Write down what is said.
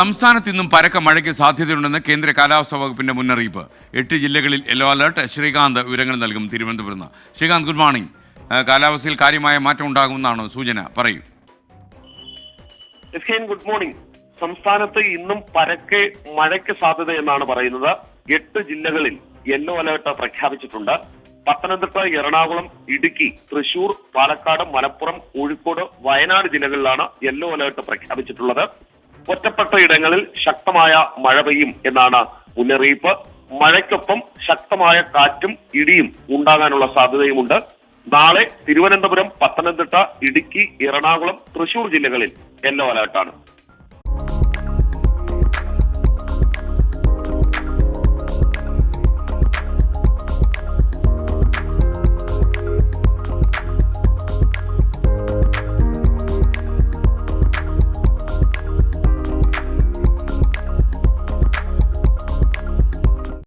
സംസ്ഥാനത്ത് ഇന്നും പരക്ക മഴയ്ക്ക് സാധ്യതയുണ്ടെന്ന് കേന്ദ്ര കാലാവസ്ഥാ വകുപ്പിന്റെ മുന്നറിയിപ്പ്. 8 ജില്ലകളിൽ യെല്ലോ അലർട്ട്. ശ്രീകാന്ത് വിവരങ്ങൾ നൽകും തിരുവനന്തപുരത്ത് നിന്ന്. Sreekanth, good morning. കാലാവസ്ഥയിൽ കാര്യമായ മാറ്റം ഉണ്ടാകുമെന്നാണ് സൂചന, പറയൂ. Good morning. സംസ്ഥാനത്ത് ഇന്നും പരക്കെ മഴയ്ക്ക് സാധ്യത എന്നാണ് പറയുന്നത്. 8 ജില്ലകളിൽ യെല്ലോ അലർട്ട് പ്രഖ്യാപിച്ചിട്ടുണ്ട്. പത്തനംതിട്ട, എറണാകുളം, ഇടുക്കി, തൃശൂർ, പാലക്കാട്, മലപ്പുറം, കോഴിക്കോട്, വയനാട് ജില്ലകളിലാണ് യെല്ലോ അലർട്ട് പ്രഖ്യാപിച്ചിട്ടുള്ളത്. ഒറ്റപ്പെട്ട ഇടങ്ങളിൽ ശക്തമായ മഴ പെയ്യും എന്നാണ് മുന്നറിയിപ്പ്. മഴയ്ക്കൊപ്പം ശക്തമായ കാറ്റും ഇടിയും ഉണ്ടാകാനുള്ള സാധ്യതയുമുണ്ട്. നാളെ തിരുവനന്തപുരം, പത്തനംതിട്ട, ഇടുക്കി, എറണാകുളം, തൃശൂർ ജില്ലകളിൽ യെല്ലോ അലർട്ടാണ്.